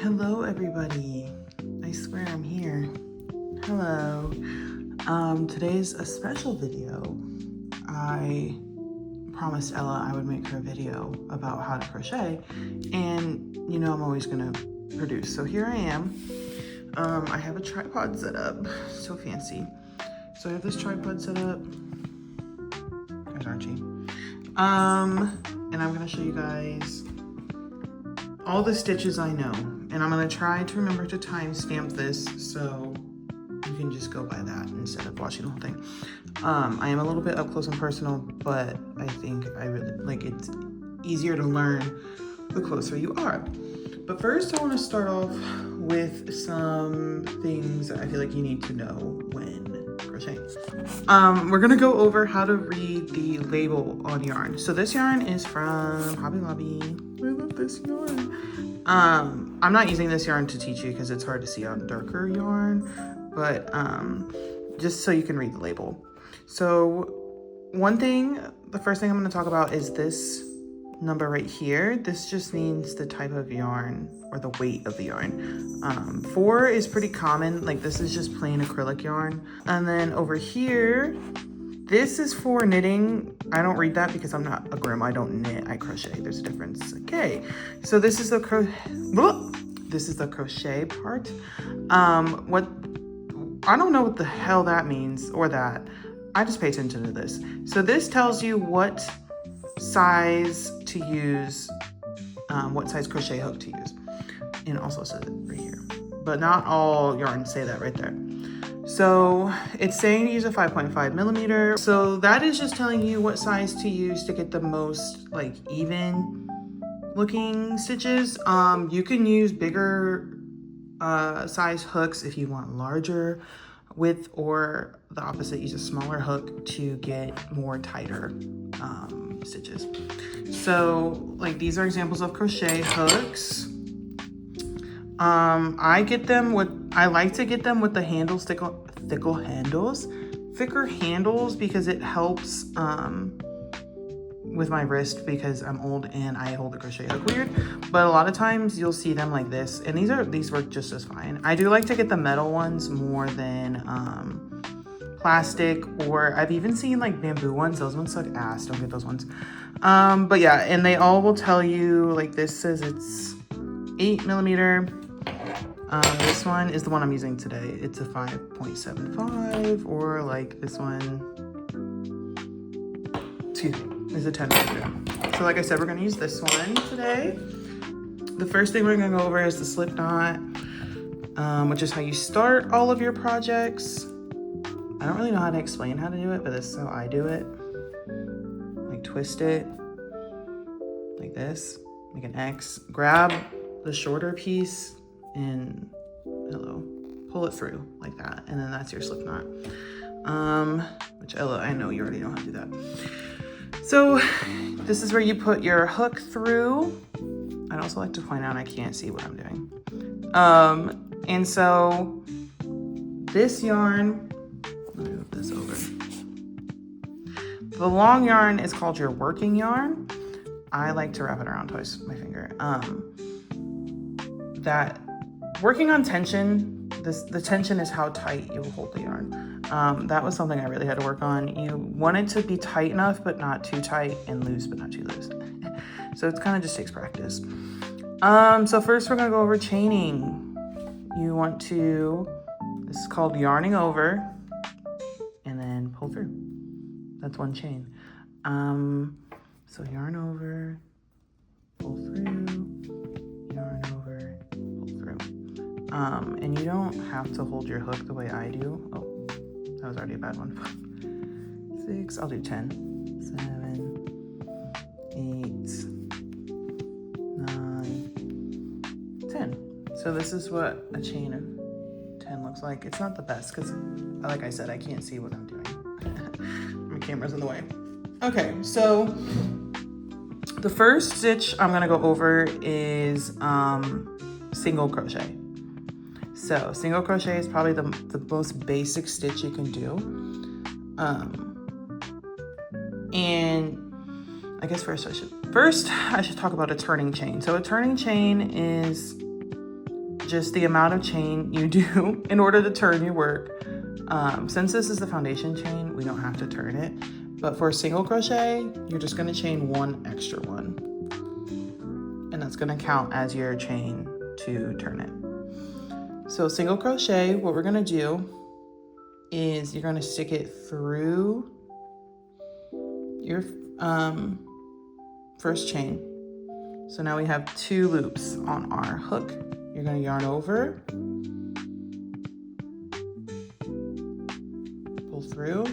Hello everybody. I swear I'm here. Hello. Today's a special video. I promised Ella I would make her a video about how to crochet, and you know I'm always gonna produce. So here I am. I have a tripod set up. So fancy. So I have this tripod set up. There's Archie. And I'm gonna show you guys all the stitches I know, and I'm gonna try to remember to timestamp this so you can just go by that instead of watching the whole thing. I am a little bit up close and personal, but I think I really like it's easier to learn the closer you are. But first I want to start off with some things that I feel like you need to know when crocheting. We're gonna go over how to read the label on yarn. So this yarn is from Hobby Lobby. I love this yarn. I'm not using this yarn to teach you because it's hard to see on darker yarn, but just so you can read the label. So the first thing I'm going to talk about is this number right here. This just means the type of yarn or the weight of the yarn. 4 is pretty common, like this is just plain acrylic yarn. And then over here, this is for knitting. I don't read that because I'm not a grandma. I don't knit, I crochet. There's a difference. Okay, so this is the crochet part. I don't know what the hell that means or that. I just pay attention to this. So this tells you what size to use, what size crochet hook to use. And it also says it right here. But not all yarns say that right there. So it's saying to use a 5.5 millimeter. So that is just telling you what size to use to get the most like even looking stitches. You can use bigger size hooks if you want larger width, or the opposite, use a smaller hook to get more tighter stitches. So like these are examples of crochet hooks. I like to get them with the handles, thicker handles, because it helps with my wrist because I'm old and I hold the crochet hook weird. But a lot of times you'll see them like this, and these work just as fine. I do like to get the metal ones more than plastic, or I've even seen like bamboo ones. Those ones suck ass, don't get those ones. But yeah, and they all will tell you, like this says it's 8 millimeter. This one is the one I'm using today. It's a 5.75, or like this one, is a 10 millimeter. So like I said, we're gonna use this one today. The first thing we're gonna go over is the slip knot, which is how you start all of your projects. I don't really know how to explain how to do it, but this is how I do it. Like twist it like this, make an X, grab the shorter piece and pull it through like that, and then that's your slip knot. Which Ella, I know you already know how to do that. So this is where you put your hook through. I'd also like to point out I can't see what I'm doing. And so this yarn, let me move this over. The long yarn is called your working yarn. I like to wrap it around twice with my finger. That working on tension, the tension is how tight you hold the yarn. That was something I really had to work on. You want it to be tight enough, but not too tight, and loose, but not too loose. So it kind of just takes practice. So first we're gonna go over chaining. You want to, this is called yarning over, and then pull through. That's one chain. So yarn over, pull through, yarn over, pull through. And you don't have to hold your hook the way I do. Oh, that was already a bad one. 6, I'll do 10, 7, 8, 9, 10. So this is what a chain of 10 looks like. It's not the best because, like I said, I can't see what I'm doing. My camera's in the way. Okay, so the first stitch I'm gonna go over is single crochet. So single crochet is probably the most basic stitch you can do. And I guess first I should talk about a turning chain. So a turning chain is just the amount of chain you do in order to turn your work. Since this is the foundation chain, we don't have to turn it. But for a single crochet, you're just gonna chain one extra one. And that's gonna count as your chain to turn it. So single crochet, what we're gonna do is you're gonna stick it through your first chain. So now we have 2 loops on our hook. You're gonna yarn over, pull through,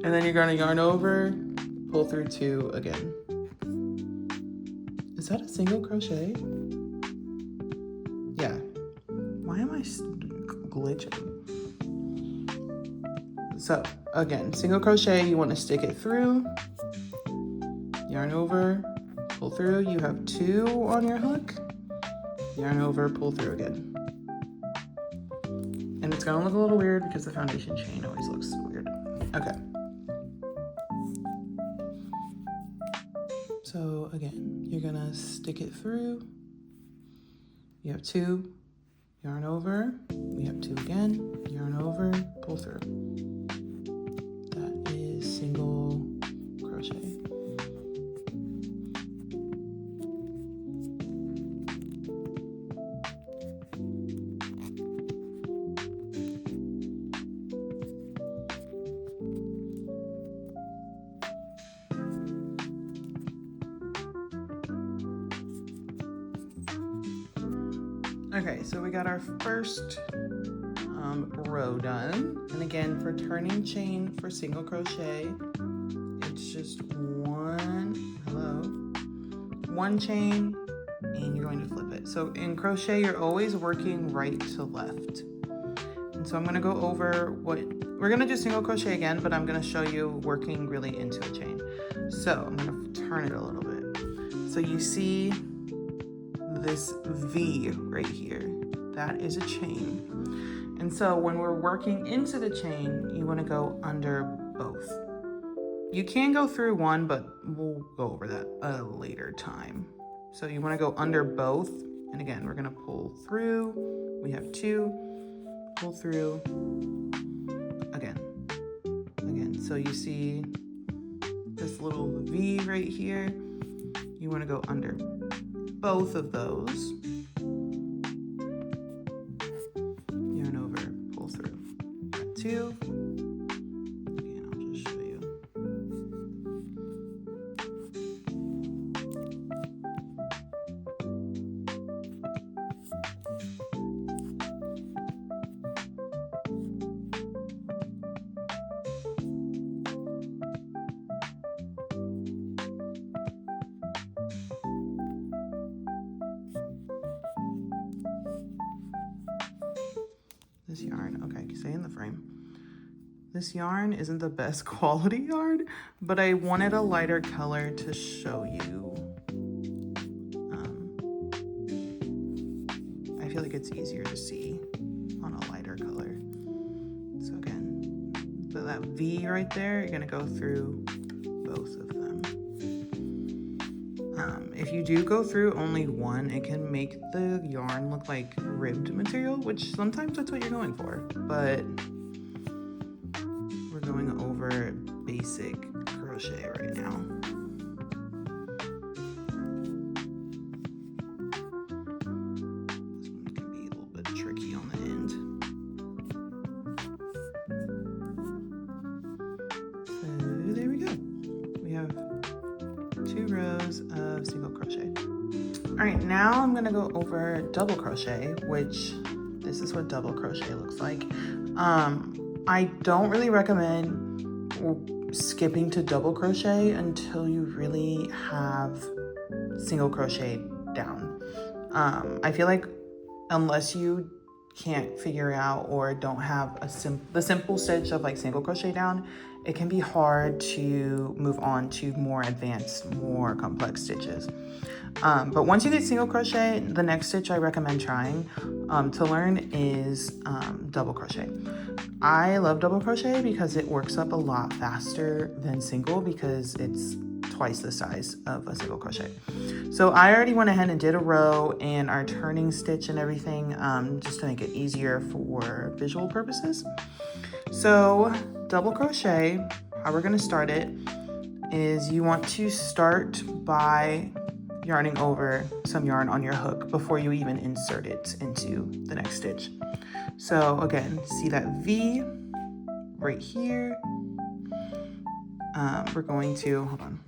and then you're gonna yarn over, pull through 2 again. Is that a single crochet? Yeah. Why am I glitching? So again, single crochet, you want to stick it through, yarn over, pull through. You have 2 on your hook, yarn over, pull through again. And it's gonna look a little weird because the foundation chain always looks weird. Okay. So again, you're gonna stick it through. You have 2, yarn over, we have 2 again, yarn over, pull through. That is single crochet. Okay, so we got our first row done. And again, for turning chain for single crochet, it's just one chain, and you're going to flip it. So in crochet, you're always working right to left. And so I'm gonna go over we're gonna do single crochet again, but I'm gonna show you working really into a chain. So I'm gonna turn it a little bit. So you see this V right here, that is a chain. And so when we're working into the chain, you want to go under both. You can go through one, but we'll go over that a later time. So you want to go under both. And again, we're going to pull through. We have 2, pull through again. So you see this little V right here. You want to go under both of those. Yarn over, pull through. Got 2. Again, I'll just show you. This yarn, okay, stay in the frame. This yarn isn't the best quality yarn, but I wanted a lighter color to show you. I feel like it's easier to see on a lighter color. So again, that V right there, you're gonna go through both of them. If you do go through only one, it can make the yarn look like ribbed material, which sometimes that's what you're going for, but we're going over basic crochet right now. This one can be a little bit tricky on the end. So there we go. We have 2 rows of single crochet. All right, now I'm gonna go over double crochet, which this is what double crochet looks like. I don't really recommend skipping to double crochet until you really have single crochet down. I feel like unless you can't figure out or don't have the simple stitch of like single crochet down, it can be hard to move on to more advanced, more complex stitches. But once you get single crochet, the next stitch I recommend trying to learn is double crochet. I love double crochet because it works up a lot faster than single because it's twice the size of a single crochet. So I already went ahead and did a row and our turning stitch and everything, just to make it easier for visual purposes. So double crochet, how we're gonna start it is you want to start by yarning over some yarn on your hook before you even insert it into the next stitch. So again, see that V right here. We're going to, hold on,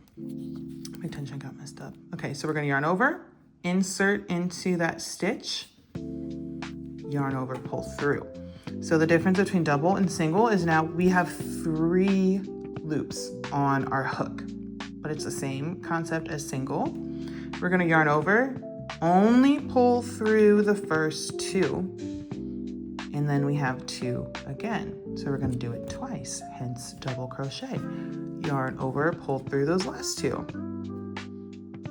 my tension got messed up. Okay, so we're gonna yarn over, insert into that stitch, yarn over, pull through. So the difference between double and single is now we have 3 loops on our hook, but it's the same concept as single. We're gonna yarn over, only pull through the first 2, and then we have 2 again. So we're gonna do it twice, hence double crochet. Yarn over, pull through those last 2.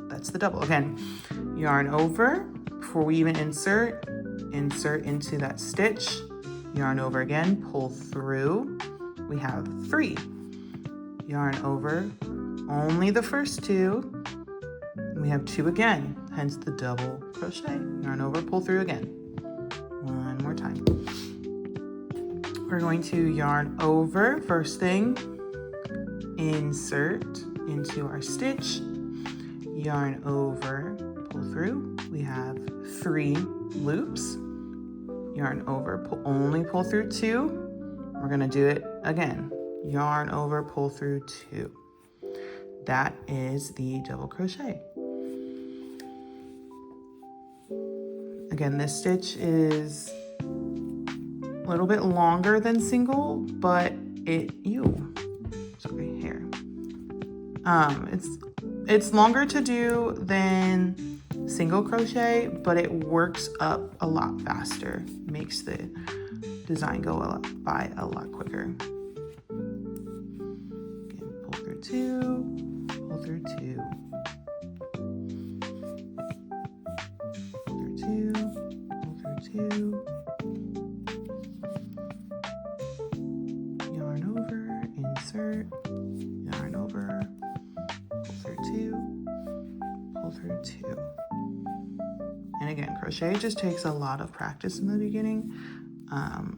That's the double. Again, yarn over, before we even insert into that stitch, yarn over again, pull through. We have 3. Yarn over, only the first 2. And we have 2 again, hence the double crochet. Yarn over, pull through again. One more time. We're going to yarn over, first thing, insert into our stitch, yarn over, pull through. We have 3 loops. Yarn over, only pull through 2. We're gonna do it again. Yarn over, pull through 2. That is the double crochet. Again, this stitch is a little bit longer than single, but it's longer to do than single crochet, but it works up a lot faster, makes the design go by a lot quicker. Again, pull through 2, pull through 2, pull through 2, pull through 2, yarn over, insert, yarn over, pull through 2, pull through 2. And again, crochet just takes a lot of practice in the beginning.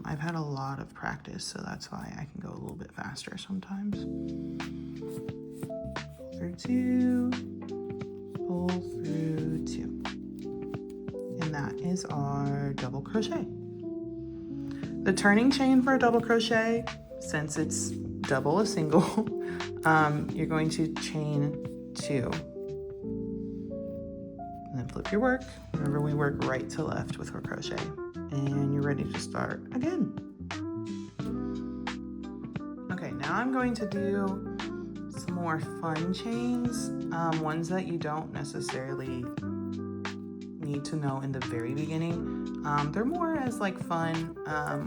I've had a lot of practice, so that's why I can go a little bit faster sometimes. Pull through 2, pull through 2. And that is our double crochet. The turning chain for a double crochet, since it's double a single, you're going to chain 2. And then flip your work. Remember, we work right to left with our crochet. And you're ready to start again. Okay, now I'm going to do some more fun chains, ones that you don't necessarily need to know in the very beginning. They're more as like fun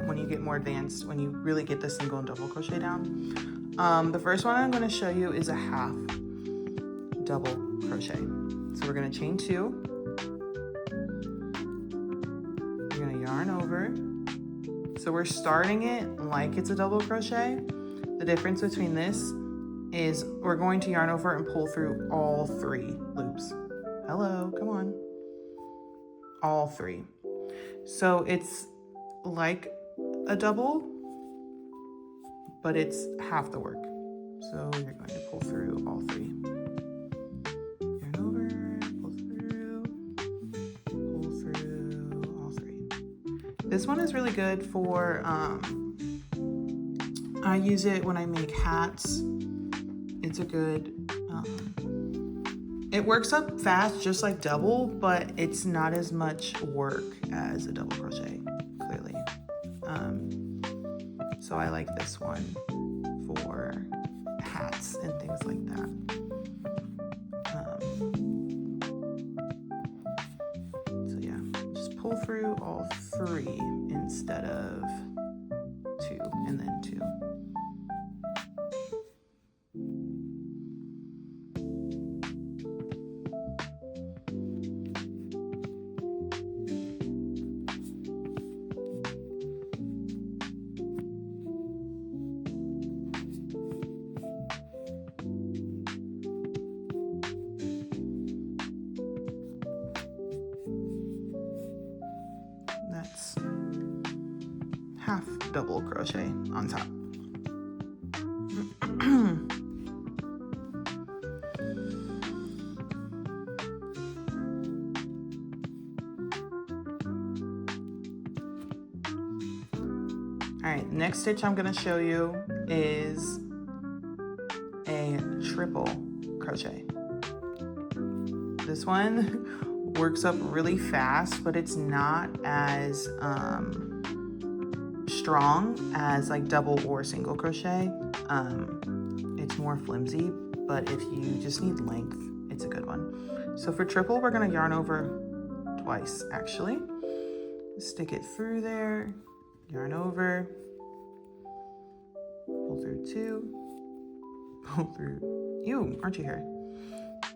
when you get more advanced, when you really get the single and double crochet down. The first one I'm going to show you is a half double crochet. So we're going to chain 2. You're going to yarn over. So we're starting it like it's a double crochet. The difference between this is we're going to yarn over and pull through all 3 loops. Hello, come on. All 3. So it's like a double, but it's half the work. So you're going to pull through all 3. Yarn over, pull through all 3. This one is really good for, I use it when I make hats. It's a good, it works up fast just like double, but it's not as much work as a double crochet, clearly. So I like this one for hats and things like that. So yeah, just pull through all 3 instead of 2 and then 2. half double crochet on top. All right, the next stitch I'm gonna show you is a triple crochet. This one works up really fast, but it's not as strong as like double or single crochet. It's more flimsy, but if you just need length, it's a good one. So for triple, we're gonna yarn over twice actually. Stick it through there, yarn over, pull through two, pull through, ew, aren't you here?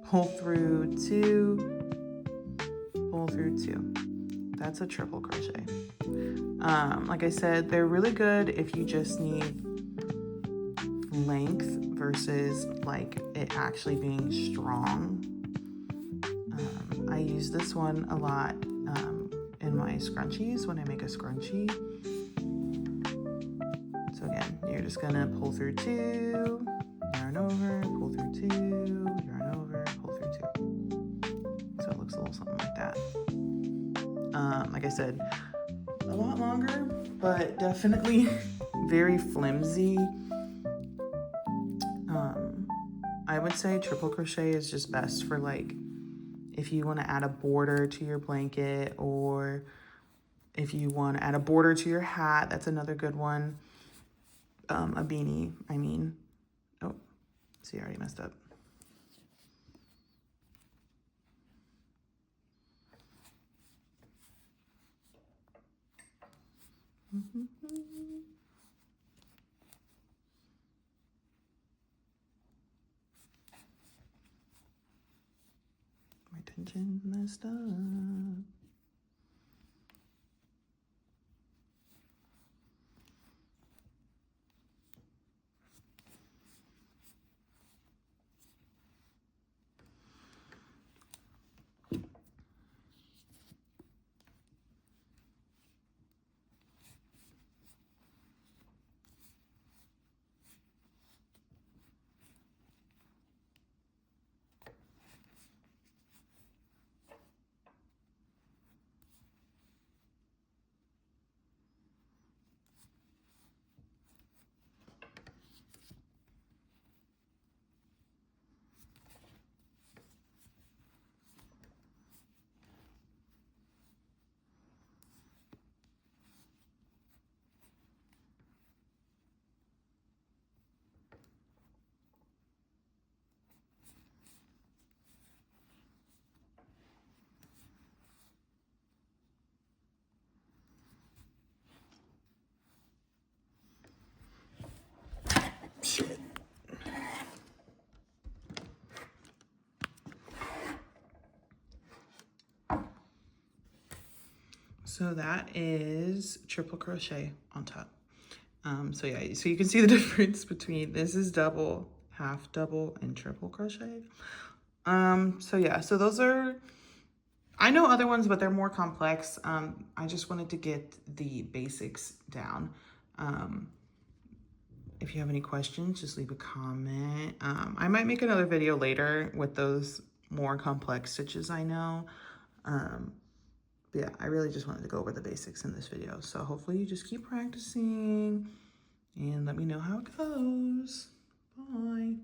Pull through two, pull through two. That's a triple crochet. Like I said, they're really good if you just need length versus like it actually being strong. I use this one a lot in my scrunchies when I make a scrunchie. So again, you're just gonna pull through two, yarn over, pull through two, yarn over, pull through two. So it looks a little something like that. Like I said, a lot longer, but definitely very flimsy. I would say triple crochet is just best for like if you want to add a border to your blanket, or if you want to add a border to your hat. That's another good one. A beanie, I mean. Oh, see, I already messed up. My tension messed up. Shit. So that is triple crochet on top. So yeah, so you can see the difference between this is double, half double, and triple crochet. So yeah, so those are, I know other ones, but they're more complex. I just wanted to get the basics down. If you have any questions, just leave a comment. I might make another video later with those more complex stitches I know. But yeah, I really just wanted to go over the basics in this video. So hopefully you just keep practicing and let me know how it goes. Bye.